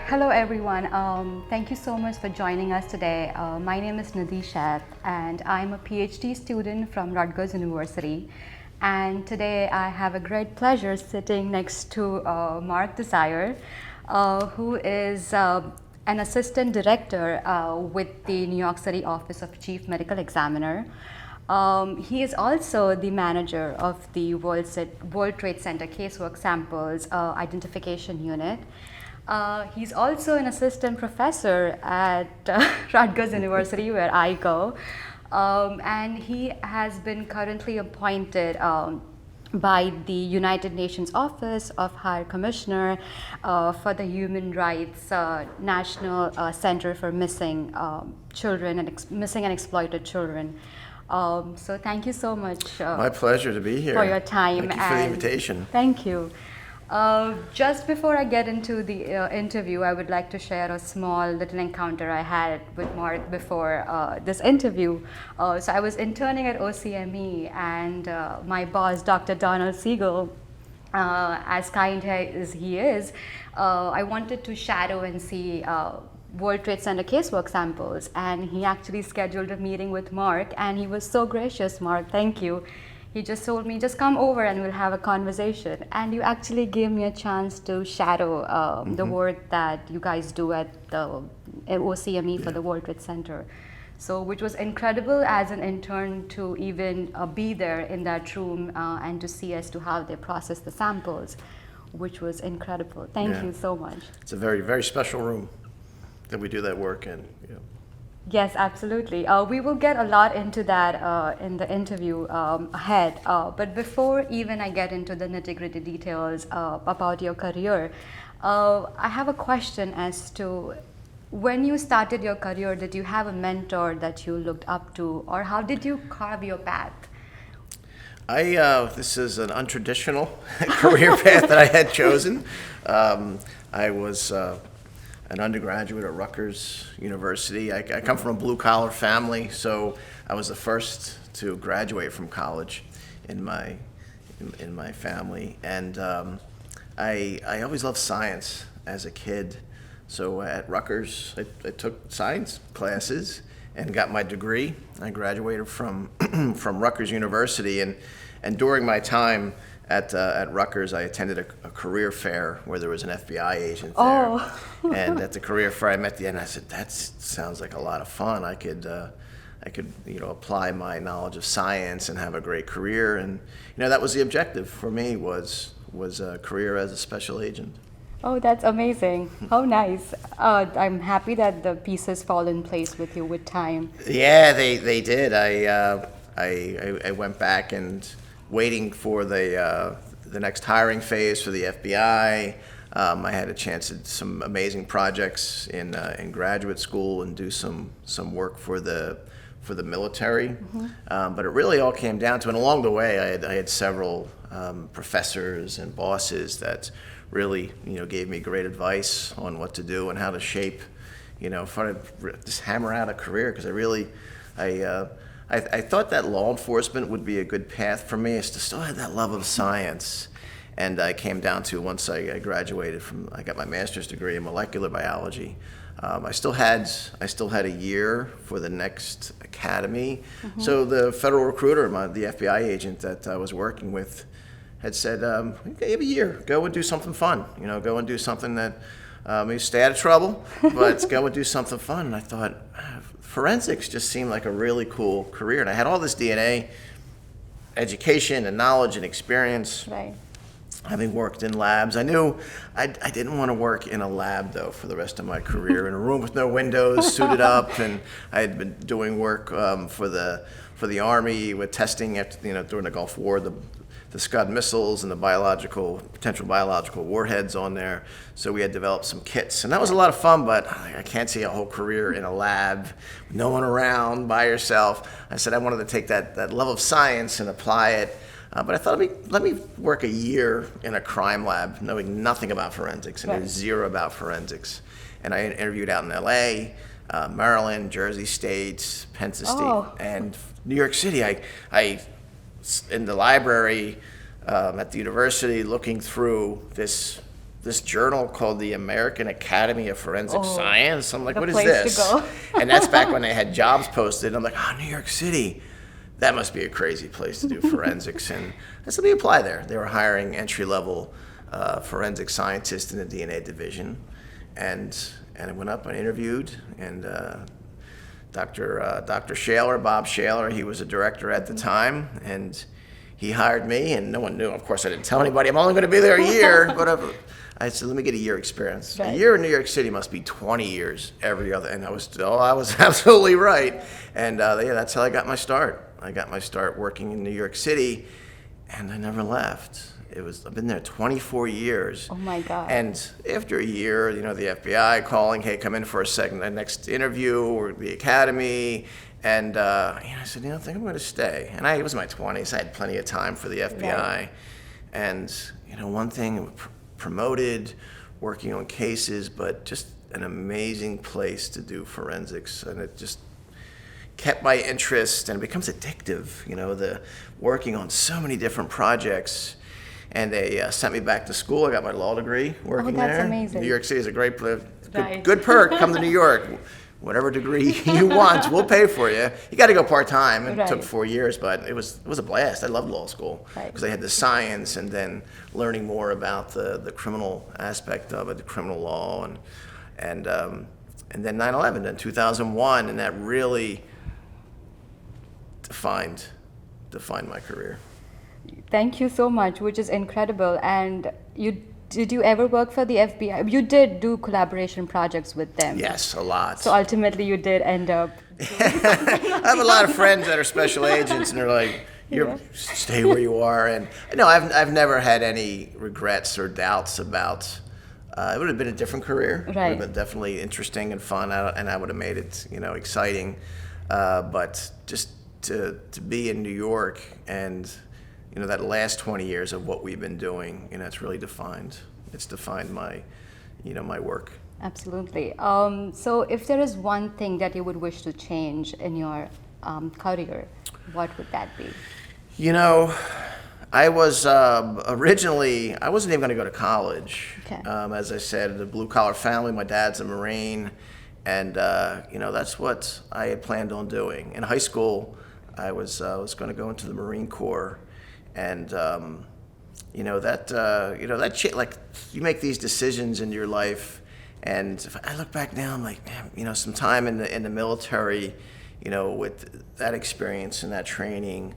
Hello everyone. Thank you so much for joining us today. My name is Nidhi Sheth and I'm a PhD student from Rutgers University. And today I have a great pleasure sitting next to Mark Desire, who is an assistant director with the New York City Office of Chief Medical Examiner. He is also the manager of the World Trade Center Casework Samples Identification Unit. He's also an assistant professor at Rutgers University, where I go. And he has been currently appointed by the United Nations Office of High Commissioner for the Human Rights National Center for Missing Children and Missing and Exploited Children. So thank you so much. My pleasure to be here. For your time. Thank you for the invitation. Thank you. Just before I get into the interview, I would like to share a small little encounter I had with Mark before this interview. So I was interning at OCME, and my boss, Dr. Donald Siegel, as kind as he is, I wanted to shadow and see World Trade Center casework samples, and he actually scheduled a meeting with Mark, and he was so gracious. Mark, thank you. He just told me, just come over and we'll have a conversation. And you actually gave me a chance to shadow the work that you guys do at the OCME for the World Trade Center. So, which was incredible as an intern to even be there in that room and to see as to how they process the samples, which was incredible. Thank you so much. It's a very, very special room that we do that work in. Yes, absolutely. We will get a lot into that in the interview ahead. But before even I get into the nitty-gritty details about your career, I have a question as to when you started your career, did you have a mentor that you looked up to, or how did you carve your path? This is an untraditional career path that I had chosen. I was an undergraduate at Rutgers University. I come from a blue-collar family, so I was the first to graduate from college in my family. And I always loved science as a kid. So at Rutgers, I took science classes and got my degree. I graduated from Rutgers University, and during my time at Rutgers, I attended a career fair where there was an FBI agent there. Oh. And at the career fair, I met the end. I said, "That sounds like a lot of fun. I could apply my knowledge of science and have a great career." And that was the objective for me, was a career as a special agent. Oh, that's amazing. How nice. I'm happy that the pieces fall in place with you with time. Yeah, they did. I went back and waiting for the next hiring phase for the FBI. I had a chance at some amazing projects in graduate school and do some work for the military. Mm-hmm. But it really all came down to, and along the way, I had several professors and bosses that really gave me great advice on what to do and how to shape, just hammer out a career, because I thought that law enforcement would be a good path for me. I still had that love of science. And I came down to, once I graduated I got my master's degree in molecular biology. I still had a year for the next academy. Mm-hmm. So the federal recruiter, the FBI agent that I was working with, had said, "Okay, you have a year. Go and do something fun. Go and do something that maybe stay out of trouble, but go and do something fun." And I thought, forensics just seemed like a really cool career, and I had all this DNA education and knowledge and experience. Right. Having worked in labs, I knew I didn't want to work in a lab, though, for the rest of my career, in a room with no windows, suited up. And I had been doing work for the Army with testing during the Gulf War, the Scud missiles and the potential biological warheads on there. So we had developed some kits, and that was a lot of fun, but I can't see a whole career in a lab, no one around, by yourself. I said I wanted to take that love of science and apply it. But I thought, let me work a year in a crime lab, knowing nothing about forensics, and right. knew zero about forensics. And I interviewed out in LA, Maryland, Jersey State, Penn State, and New York City. I in the library at the university, looking through this this journal called the American Academy of Forensic Oh, Science. I'm like, the what is place this? to go. And that's back when they had jobs posted. I'm like, oh, New York City. That must be a crazy place to do forensics. And I said, let me apply there. They were hiring entry-level forensic scientists in the DNA division. And I went up and interviewed, and Dr. Shaler, Bob Shaler, he was a director at the time, and he hired me, and no one knew. Of course, I didn't tell anybody. I'm only going to be there a year, but I said, let me get a year experience. Right. A year in New York City must be 20 years every other, and I was absolutely right. And yeah, that's how I got my start. I got my start working in New York City, and I never left. I've been there 24 years. Oh my God. And after a year, the FBI calling, hey, come in for the next interview, or the academy. And I said, I think I'm going to stay. And it was my 20s. I had plenty of time for the FBI. Right. And, one thing, promoted, working on cases, but just an amazing place to do forensics. And it just kept my interest, and it becomes addictive, the working on so many different projects. And they sent me back to school. I got my law degree working there. Oh, that's amazing. New York City is a great place. Right. Good perk. Come to New York. Whatever degree you want, we'll pay for you. You got to go part-time. It Right. took 4 years, but it was a blast. I loved law school because I had the science, and then learning more about the criminal aspect of it, the criminal law, and then 9/11 in 2001, and that really defined my career. Thank you so much, which is incredible. And did you ever work for the FBI? You did do collaboration projects with them. Yes, a lot. So ultimately you did end up. I have a lot of friends that are special agents, and they're like, stay where you are. And no, I've never had any regrets or doubts about. It would have been a different career. It would have been definitely interesting and fun, and I would have made it, exciting. But just to be in New York, and that last 20 years of what we've been doing, it's really defined. It's defined my work. Absolutely. So if there is one thing that you would wish to change in your career, what would that be? I was originally, I wasn't even going to go to college. Okay. As I said, a blue-collar family. My dad's a Marine, and that's what I had planned on doing. In high school, I was going to go into the Marine Corps, and like, you make these decisions in your life, and if I look back now, I'm like, man, some time in the military, with that experience and that training,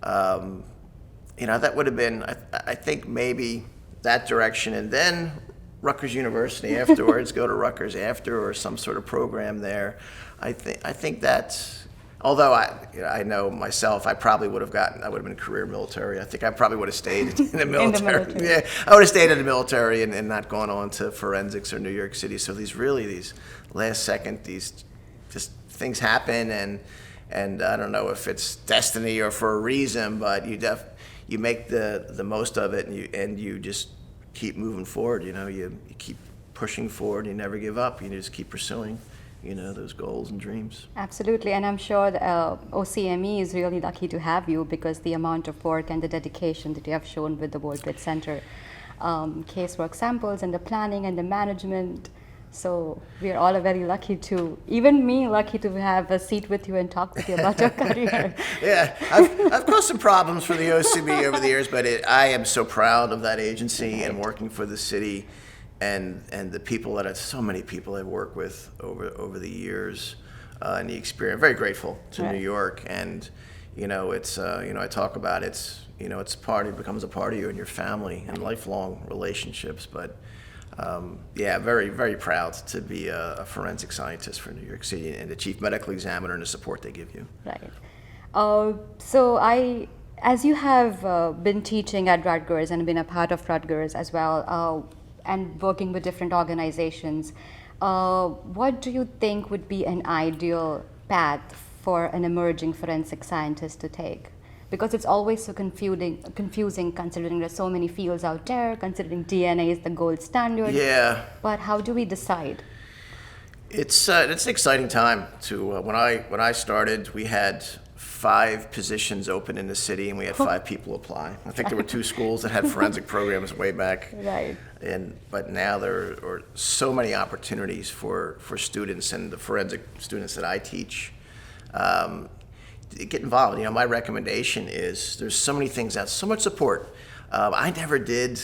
that would have been, I think, maybe that direction, and then Rutgers University afterwards, go to Rutgers after, or some sort of program there. I think that's. Although I know myself, I would have been career military. I think I probably would have stayed in the military. Yeah, I would have stayed in the military and not gone on to forensics or New York City. So these last second, these just things happen, and I don't know if it's destiny or for a reason, but you make the most of it, and you just keep moving forward. You keep pushing forward. You never give up. You just keep pursuing. Those goals and dreams. Absolutely, and I'm sure the OCME is really lucky to have you, because the amount of work and the dedication that you have shown with the World Trade Center casework samples, and the planning and the management. So we are all very lucky even me, lucky to have a seat with you and talk with you about your career. Yeah, I've caused some problems for the OCME over the years, but I am so proud of that agency and working for the city. And the people so many people I've worked with over the years, and the experience. Very grateful to New York, and it's I talk about it becomes a part of you and your family and lifelong relationships. But very, very proud to be a forensic scientist for New York City, and the chief medical examiner, and the support they give you. Right. So as you have been teaching at Rutgers and been a part of Rutgers as well, and working with different organizations, what do you think would be an ideal path for an emerging forensic scientist to take? Because it's always so confusing considering there's so many fields out there, considering DNA is the gold standard. Yeah. But how do we decide? It's an exciting time to when I started, we had 5 positions open in the city, and we had 5 people apply. I think there were 2 schools that had forensic programs way back. Right. But now there are so many opportunities for students and the forensic students that I teach. Get involved. You know, my recommendation is there's so many things out, so much support. I never did,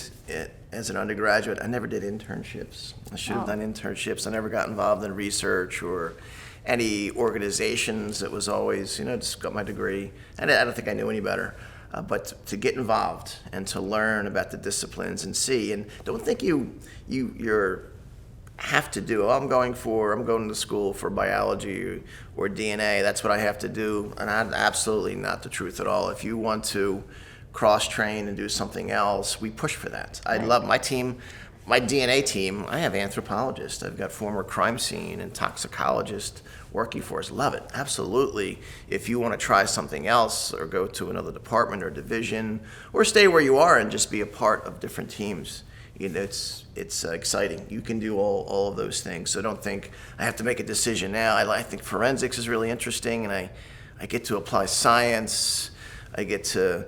as an undergraduate, I never did internships. I should have done internships. I never got involved in research or any organizations. It was always, just got my degree. And I don't think I knew any better. But to get involved and to learn about the disciplines and see, and don't think you're have to do, I'm going to school for biology or DNA, that's what I have to do. And absolutely not the truth at all. If you want to cross-train and do something else, we push for that. I love my team, my DNA team. I have anthropologists, I've got former crime scene and toxicologists working for us. Love it, absolutely. If you want to try something else or go to another department or division or stay where you are and just be a part of different teams, it's exciting. You can do all of those things. So don't think I have to make a decision now. I think forensics is really interesting, and I get to apply science. I get to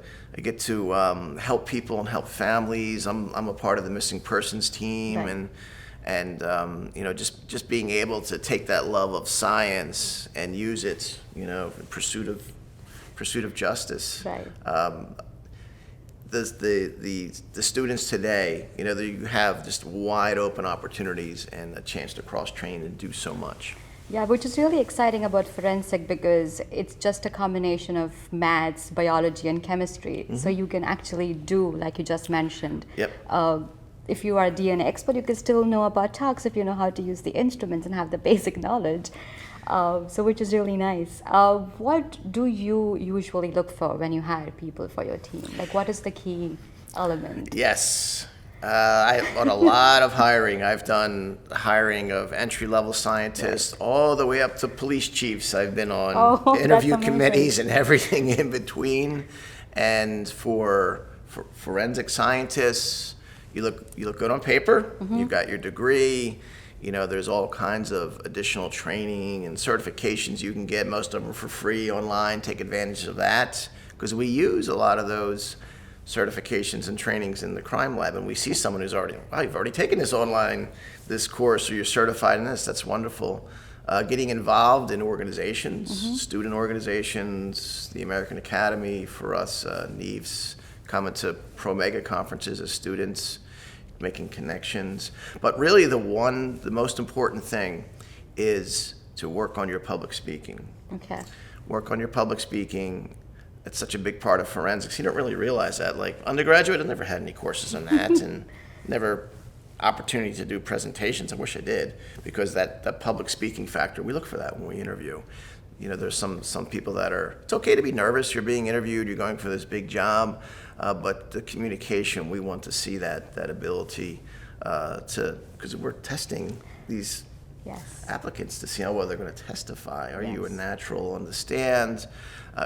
help people and help families. I'm a part of the missing persons team, and just being able to take that love of science and use it, in pursuit of justice. Right. The students today, you have just wide open opportunities and a chance to cross-train and do so much. Yeah, which is really exciting about forensic because it's just a combination of maths, biology, and chemistry. Mm-hmm. So you can actually do, like you just mentioned. Yep. If you are a DNA expert, you can still know about tox if you know how to use the instruments and have the basic knowledge. So which is really nice. What do you usually look for when you hire people for your team? Like, what is the key element? Yes. I've done a lot of hiring. I've done hiring of entry-level scientists all the way up to police chiefs. I've been on interview committees and everything in between. And for forensic scientists, you look good on paper. Mm-hmm. You've got your degree. There's all kinds of additional training and certifications you can get. Most of them are for free online. Take advantage of that because we use a lot of those certifications and trainings in the crime lab, and we see someone who's already, wow, you've already taken this course, or you're certified in this. That's wonderful. Getting involved in organizations, mm-hmm. student organizations, the American Academy for us, NEVs, coming to Pro-Mega conferences as students, making connections. But really the most important thing is to work on your public speaking. Okay. Work on your public speaking. It's such a big part of forensics. You don't really realize that. Like undergraduate, I never had any courses on that and never opportunity to do presentations. I wish I did, because that public speaking factor, we look for that when we interview. There's some people that it's okay to be nervous. You're being interviewed, you're going for this big job, but the communication, we want to see that ability because we're testing these applicants to see how well they're going to testify. Are you a natural on the stand?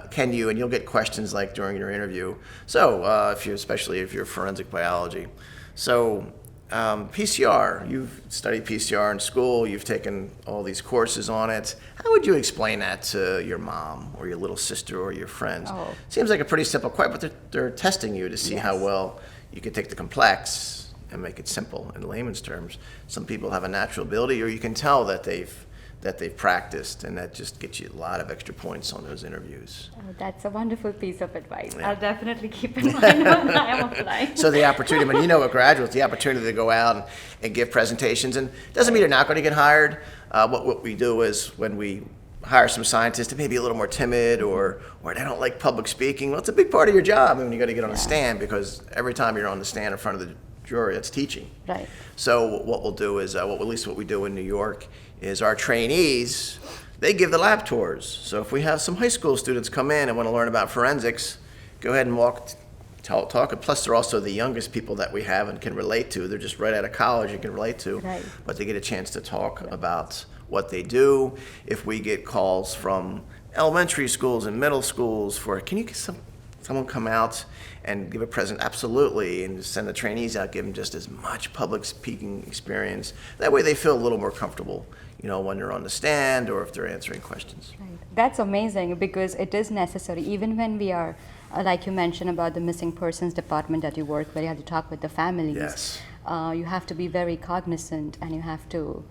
Can you? And you'll get questions like during your interview. So especially if you're forensic biology. So PCR, you've studied PCR in school, you've taken all these courses on it. How would you explain that to your mom or your little sister or your friends? Seems like a pretty simple question, but they're testing you to see how well you can take the complex and make it simple in layman's terms. Some people have a natural ability, or you can tell that they've practiced, and that just gets you a lot of extra points on those interviews. That's a wonderful piece of advice. I'll definitely keep in mind when I'm applying. So the opportunity, with graduates, the opportunity to go out and give presentations, and it doesn't mean you're not going to get hired. What we do is when we hire some scientists that may be a little more timid or they don't like public speaking, well, it's a big part of your job when you got to get on the stand, because every time you're on the stand in front of the jury, it's teaching. Right. So what we'll do is, at least what we do in New York, is our trainees, they give the lab tours. So if we have some high school students come in and want to learn about forensics, go ahead and talk. Plus, they're also the youngest people that we have and can relate to. They're just right out of college and can relate to. Right. But they get a chance to talk about what they do. If we get calls from elementary schools and middle schools can you someone come out and give a present? Absolutely. And send the trainees out, give them just as much public speaking experience. That way they feel a little more comfortable, when they're on the stand or if they're answering questions. Right. That's amazing, because it is necessary, even when we are, like you mentioned about the missing persons department that you work where you have to talk with the families. Yes. You have to be very cognizant, and you have to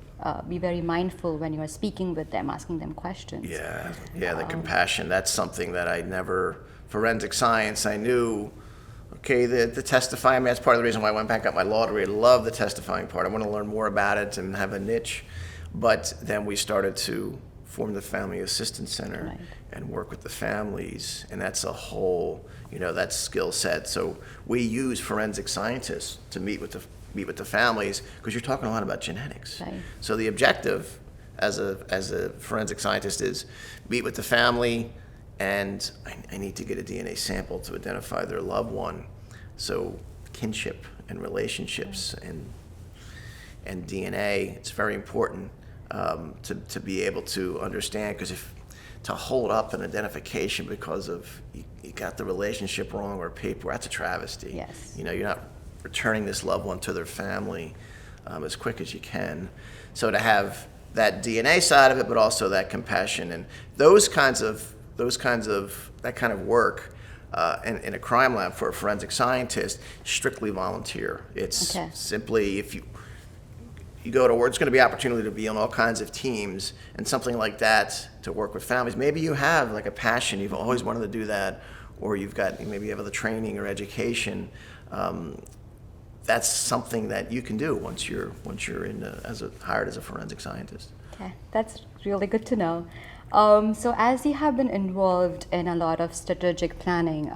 be very mindful when you are speaking with them, asking them questions. Yeah, the compassion, that's something that forensic science, I knew, okay, the testifying, I mean, that's part of the reason why I went back, got my law degree. I love the testifying part. I want to learn more about it and have a niche. But then we started to form the Family Assistance Center, right, and work with the families, and that's a whole, that skill set. So we use forensic scientists to meet with the families, because you're talking a lot about genetics. Right. So the objective as a forensic scientist is meet with the family, and I need to get a DNA sample to identify their loved one. So kinship and relationships, right, and DNA, it's very important to be able to understand, because to hold up an identification because of you got the relationship wrong or paper, that's a travesty. Yes. You're not returning this loved one to their family as quick as you can. So to have that DNA side of it, but also that compassion and that kind of work in a crime lab for a forensic scientist, strictly volunteer. It's okay, simply, if you go to work, it's going to be opportunity to be on all kinds of teams and something like that, to work with families. Maybe you have like a passion, you've always wanted to do that, or maybe you have other training or education. That's something that you can do once you're hired as a forensic scientist. Okay, that's really good to know. So as you have been involved in a lot of strategic planning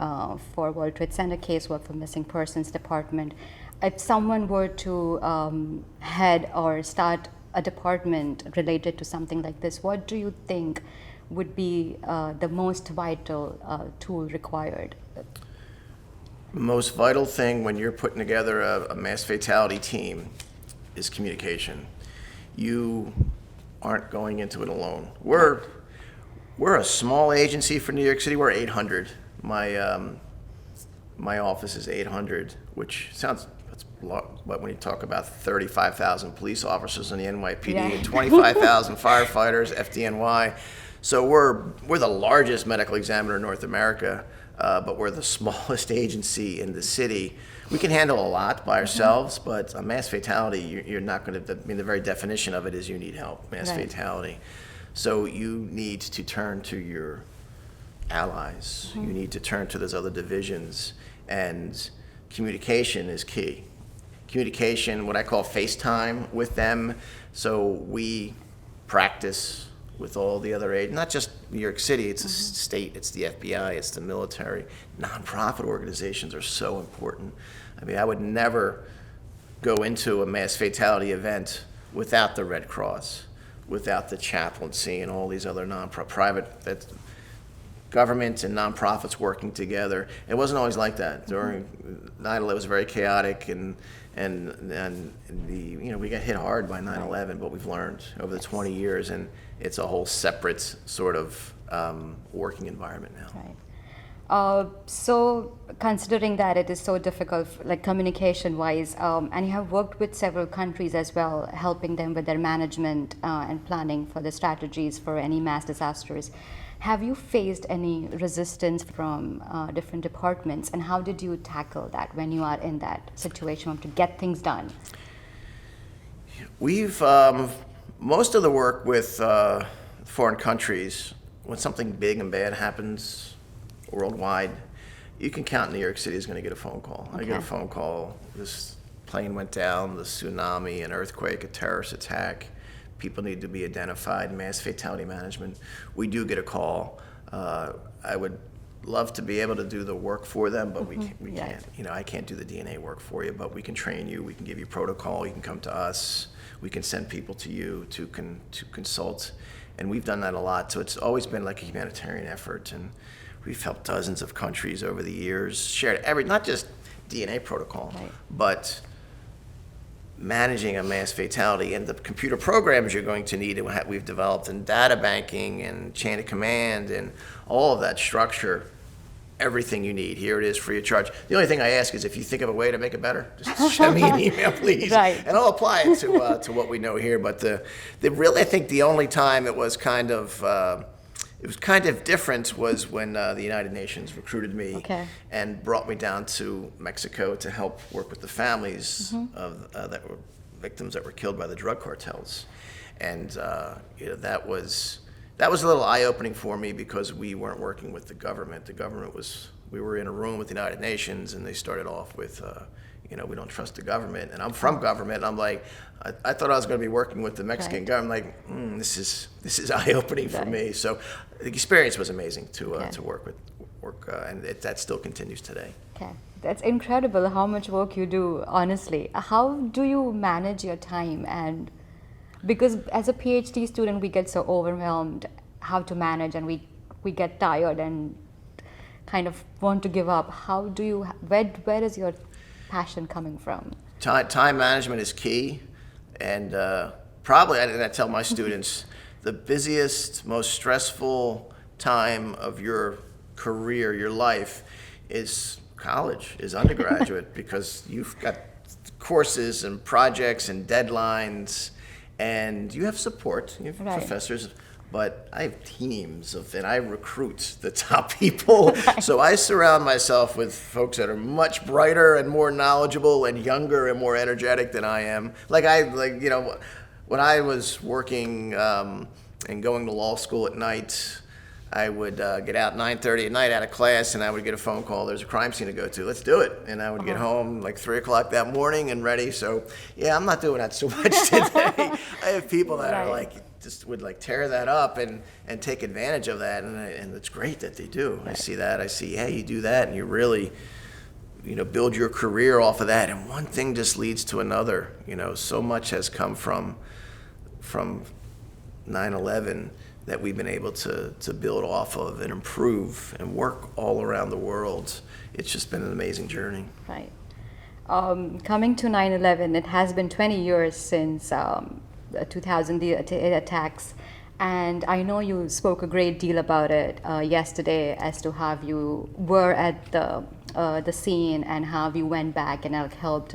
for World Trade Center casework for missing persons department, if someone were to head or start a department related to something like this, what do you think would be the most vital tool required? Most vital thing when you're putting together a mass fatality team is communication. You aren't going into it alone. We're a small agency for New York City. We're 800. My office is 800, which sounds, that's a lot, but when you talk about 35,000 police officers in the NYPD, yeah, and 25,000 firefighters, FDNY. So we're the largest medical examiner in North America, but we're the smallest agency in the city. We can handle a lot by ourselves, but a mass fatality, you're not going to, the very definition of it is you need help, mass right, fatality. So you need to turn to your allies. You need to turn to those other divisions, and communication is key. Communication, what I call FaceTime with them. So we practice with all the other aides, not just New York City, it's a state, it's the FBI, it's the military. Nonprofit organizations are so important. I mean, I would never go into a mass fatality event without the Red Cross, without the chaplaincy and all these other private government and nonprofits working together. It wasn't always like that. During 9/11, it was very chaotic, and we got hit hard by 9/11, but we've learned over the 20 years, and it's a whole separate sort of working environment now. Right. So considering that it is so difficult, like communication-wise, and you have worked with several countries as well, helping them with their management and planning for the strategies for any mass disasters. Have you faced any resistance from different departments, and how did you tackle that when you are in that situation to get things done? We've, most of the work with foreign countries, when something big and bad happens worldwide, you can count New York City is going to get a phone call. Okay. I get a phone call, this plane went down, the tsunami, an earthquake, a terrorist attack. People need to be identified, mass fatality management. We do get a call. I would love to be able to do the work for them, but we Yes. can't. I can't do the DNA work for you, but we can train you. We can give you protocol. You can come to us. We can send people to you to consult, and we've done that a lot. So it's always been like a humanitarian effort, and we've helped dozens of countries over the years. Shared not just DNA protocol, right, but managing a mass fatality and the computer programs you're going to need, and we've developed in data banking and chain of command and all of that structure. everything you need. Here it is, free of charge. The only thing I ask is if you think of a way to make it better, just send me an email, please. Right. And I'll apply it to what we know here. But the really, I think the only time it was kind of different was when the United Nations recruited me and brought me down to Mexico to help work with the families of that were victims that were killed by the drug cartels. And that was a little eye-opening for me because we weren't working with the government. We were in a room with the United Nations, and they started off with, we don't trust the government. And I'm from government, and I'm like, I thought I was going to be working with the Mexican government. I'm like, this is eye-opening for me. So the experience was amazing to work, and that still continues today. Okay, that's incredible how much work you do, honestly. How do you manage your time? And because as a PhD student, we get so overwhelmed how to manage, and we get tired and kind of want to give up. How do you, where is your passion coming from? Time management is key, and probably, and I tell my students, the busiest, most stressful time of your career, your life, is college, is undergraduate, because you've got courses and projects and deadlines, and you have support, you have professors, but I have teams and I recruit the top people. So I surround myself with folks that are much brighter and more knowledgeable and younger and more energetic than I am. When I was working and going to law school at night, I would get out 9:30 at night out of class, and I would get a phone call, there's a crime scene to go to, let's do it. And I would get home like 3 o'clock that morning and ready. So yeah, I'm not doing that so much today. I have people that are like, just would like tear that up and take advantage of that. And it's great that they do. I see that. I see, hey, you do that and you really, build your career off of that. And one thing just leads to another. So much has come from 9/11 that we've been able to build off of and improve and work all around the world. It's just been an amazing journey. Right. Coming to 9/11, it has been 20 years since 2000 attacks, and I know you spoke a great deal about it yesterday as to how you were at the scene and how you went back and helped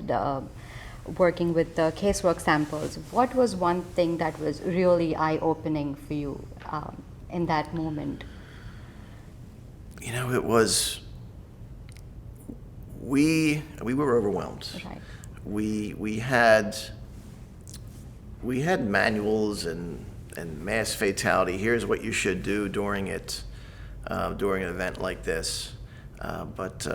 working with the casework samples. What was one thing that was really eye-opening for you in that moment? It was, we were overwhelmed. Right. We had manuals and mass fatality. Here's what you should do during an event like this. But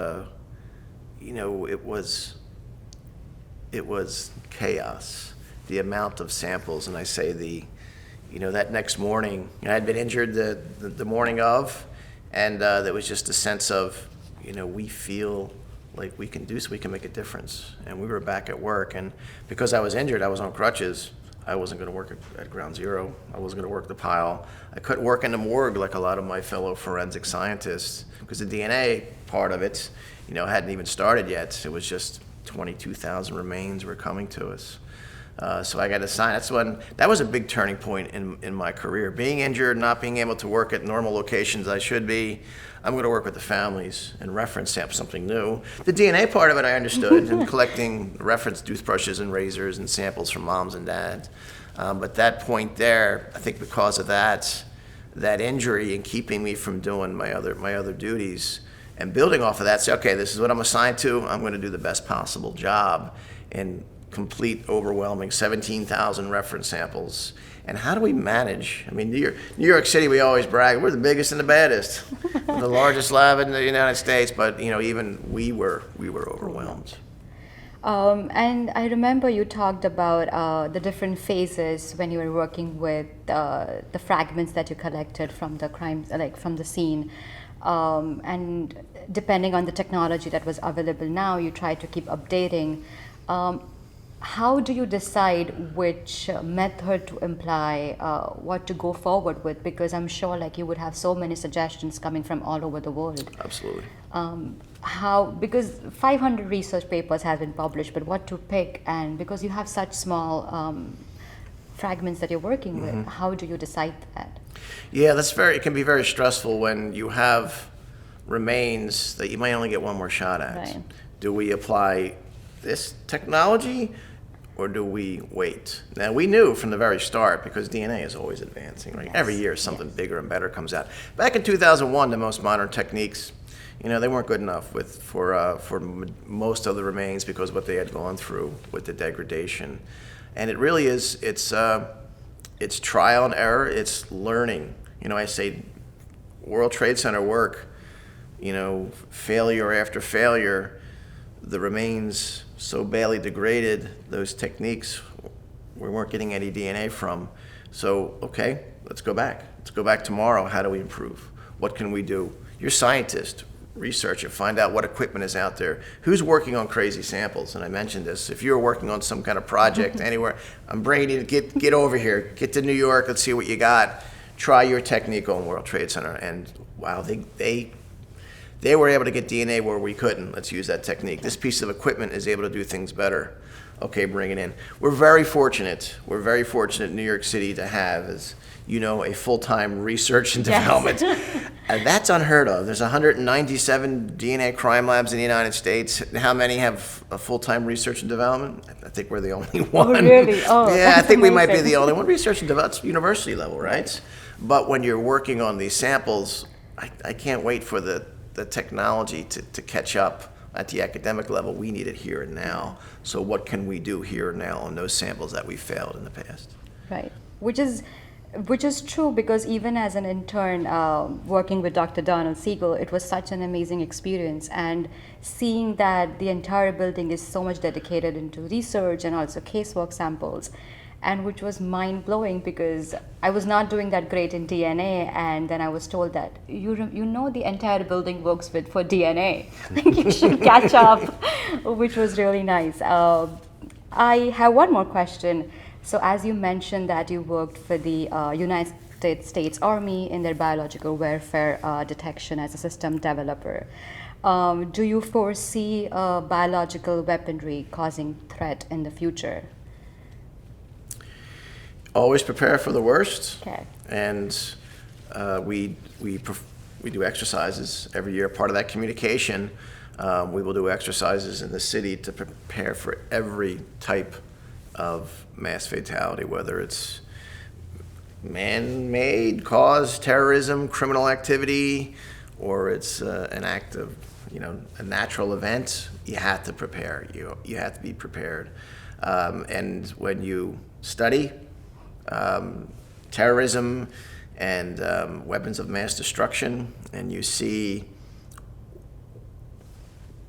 it was chaos. The amount of samples, and I say that next morning, I had been injured the morning of, and there was just a sense of, we feel like we can make a difference. And we were back at work, and because I was injured, I was on crutches. I wasn't going to work at Ground Zero. I wasn't going to work the pile. I couldn't work in the morgue like a lot of my fellow forensic scientists because the DNA part of it, hadn't even started yet. It was just 22,000 remains were coming to us. So I got assigned. That was a big turning point in my career. Being injured, not being able to work at normal locations I should be. I'm going to work with the families and reference sample something new. The DNA part of it I understood, and collecting reference toothbrushes and razors and samples from moms and dads. But that point there, I think because of that injury and keeping me from doing my other duties, and building off of that, say, okay, this is what I'm assigned to. I'm going to do the best possible job in complete, overwhelming 17,000 reference samples. And how do we manage? I mean, New York City, we always brag, we're the biggest and the baddest, the largest lab in the United States. But even we were overwhelmed. And I remember you talked about the different phases when you were working with the fragments that you collected from the crimes, like from the scene. And depending on the technology that was available now, you try to keep updating. How do you decide which method to apply, what to go forward with? Because I'm sure like you would have so many suggestions coming from all over the world. Absolutely. Because 500 research papers have been published, but what to pick? And because you have such small fragments that you're working with, how do you decide that? Yeah, it can be very stressful when you have remains that you might only get one more shot at. Right. Do we apply this technology or do we wait? Now, we knew from the very start, because DNA is always advancing, right? Yes. Every year something bigger and better comes out. Back in 2001, the most modern techniques, they weren't good enough for most of the remains because of what they had gone through with the degradation. And it really is, it's trial and error, it's learning. I say World Trade Center work, failure after failure, the remains so badly degraded, those techniques we weren't getting any DNA from. So, okay, let's go back. Let's go back tomorrow. How do we improve? What can we do? You're a scientist. Research it. Find out what equipment is out there. Who's working on crazy samples? And I mentioned this. If you're working on some kind of project anywhere, I'm bringing you to get over here. Get to New York. Let's see what you got. Try your technique on World Trade Center. And wow, they were able to get DNA where we couldn't. Let's use that technique. This piece of equipment is able to do things better. Okay, bring it in. We're very fortunate. We're very fortunate in New York City to have, as you know, a full-time research and development. And that's unheard of. There's 197 DNA crime labs in the United States. How many have a full-time research and development? I think we're the only one. Oh, really? Oh, yeah, I think we might be amazing. the only one. Research and development, university level, right? But when you're working on these samples, I can't wait for the technology to catch up at the academic level. We need it here and now. So what can we do here and now on those samples that we failed in the past? Right, which is true, because even as an intern working with Dr. Donald Siegel, it was such an amazing experience, and seeing that the entire building is so much dedicated into research and also casework samples, and which was mind-blowing, because I was not doing that great in DNA, and then I was told that the entire building works for DNA. You should catch up, which was really nice. I have one more question. So as you mentioned that you worked for the United States Army in their biological warfare detection as a system developer, do you foresee biological weaponry causing threat in the future? Always prepare for the worst. Okay. And we do exercises every year. Part of that communication, we will do exercises in the city to prepare for every type of mass fatality, whether it's man-made, cause, terrorism, criminal activity, or it's an act of, a natural event. You have to prepare. You have to be prepared. And when you study terrorism and weapons of mass destruction, and you see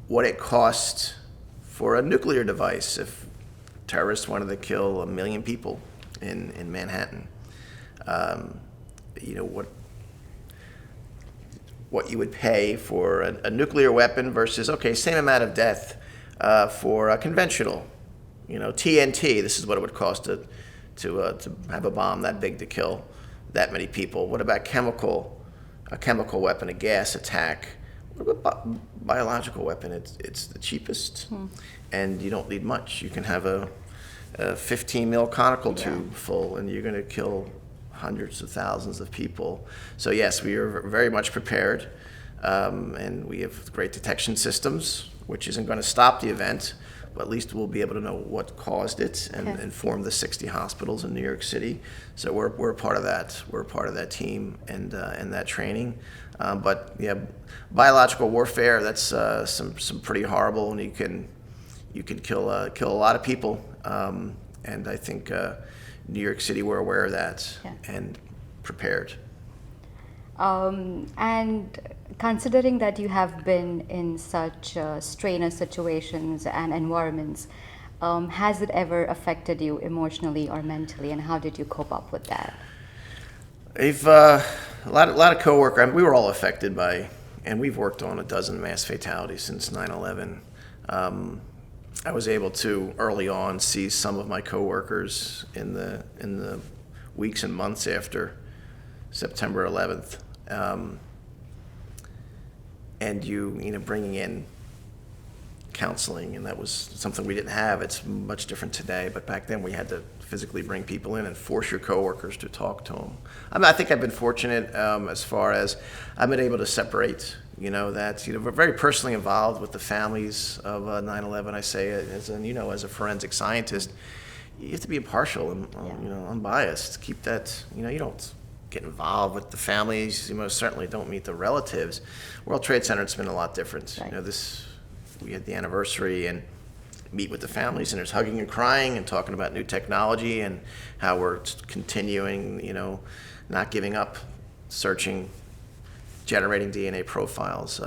what it costs for a nuclear device if terrorists wanted to kill 1 million people in Manhattan. What you would pay for a nuclear weapon versus, same amount of death for a conventional, TNT. This is what it would cost to have a bomb that big to kill that many people. What about a chemical weapon, a gas attack? What about biological weapon? It's the cheapest, and you don't need much. You can have a 15 mil conical tube full, and you're going to kill hundreds of thousands of people. So yes, we are very much prepared, and we have great detection systems, which isn't going to stop the event, but at least we'll be able to know what caused it and inform the 60 hospitals in New York City. So we're a part of that. We're a part of that team and that training. But yeah, biological warfare, that's some pretty horrible, and you can kill a lot of people. And I think New York City, we're aware of that and prepared. And considering that you have been in such strenuous situations and environments, has it ever affected you emotionally or mentally, and how did you cope up with that? A lot of coworkers, we were all affected by, and we've worked on a dozen mass fatalities since 9/11. I was able to early on see some of my coworkers in the weeks and months after September 11th, and bringing in counseling, and that was something we didn't have. It's much different today, but back then we had to physically bring people in and force your coworkers to talk to them. I think I've been fortunate as far as I've been able to separate, that, we're very personally involved with the families of 9/11. I say, as a forensic scientist, you have to be impartial and, unbiased. Keep that, you don't get involved with the families. You most certainly don't meet the relatives. World Trade Center, it's been a lot different. Right. We had the anniversary and meet with the families, and there's hugging and crying and talking about new technology and how we're continuing, not giving up, searching, generating DNA profiles.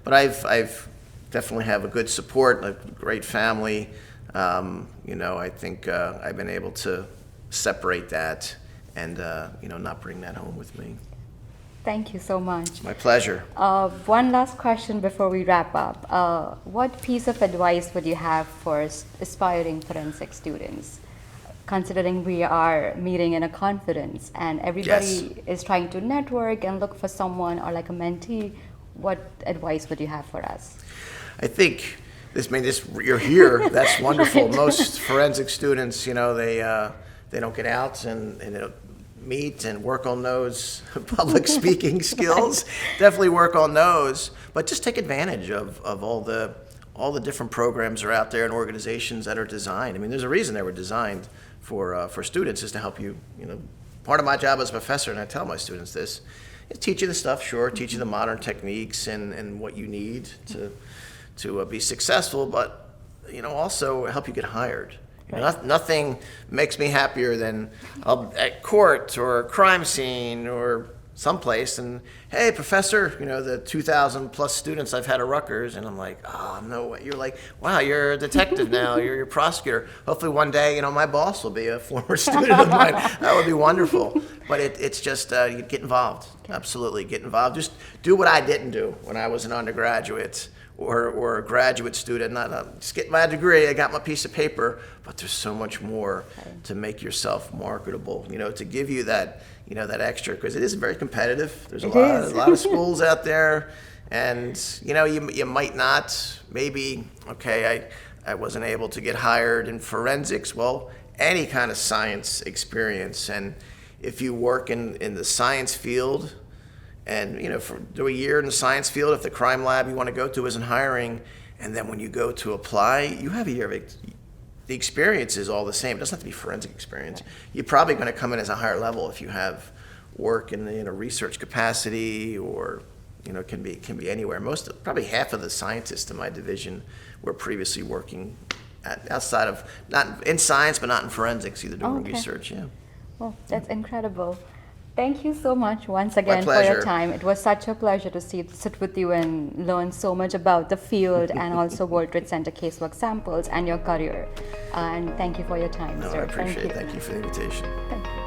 But I've definitely have a good support, a great family. I think I've been able to separate that and, not bring that home with me. Thank you so much. My pleasure. One last question before we wrap up. What piece of advice would you have for aspiring forensic students? Considering we are meeting in a conference and everybody is trying to network and look for someone or like a mentee, what advice would you have for us? I think you're here. That's wonderful. Right. Most forensic students, they don't get out and they don't meet and work on those public speaking skills. Definitely work on those, but just take advantage of all the different programs are out there and organizations that are designed. I mean, there's a reason they were designed for students, is to help you. Part of my job as a professor, and I tell my students this, is teach you the stuff, sure, teach you the modern techniques and what you need to be successful, but also help you get hired. Nothing makes me happier than at court or a crime scene or someplace, and hey, professor, the 2,000 plus students I've had at Rutgers, and I'm like, oh, no way. You're like, wow, you're a detective now, you're a prosecutor. Hopefully one day, my boss will be a former student of mine. That would be wonderful. But it's just, you get involved. Okay. Absolutely, get involved. Just do what I didn't do when I was an undergraduate or a graduate student. Just get my degree, I got my piece of paper, but there's so much more to make yourself marketable, to give you that, that extra, because it is very competitive. There's a lot of schools out there, and you might not, maybe, okay, I wasn't able to get hired in forensics. Well, any kind of science experience, and if you work in the science field, and do a year in the science field, if the crime lab you want to go to isn't hiring, and then when you go to apply, you have a year of the experience is all the same. It doesn't have to be forensic experience. You're probably going to come in as a higher level if you have work in a research capacity, or can be anywhere. Probably half of the scientists in my division were previously working outside of, not in science, but not in forensics, either doing research. Yeah. Well, that's incredible. Thank you so much once again for your time. It was such a pleasure to sit with you and learn so much about the field and also World Trade Center casework samples and your career. And thank you for your time, No, sir. I appreciate it. Thank you for the invitation. Thank you.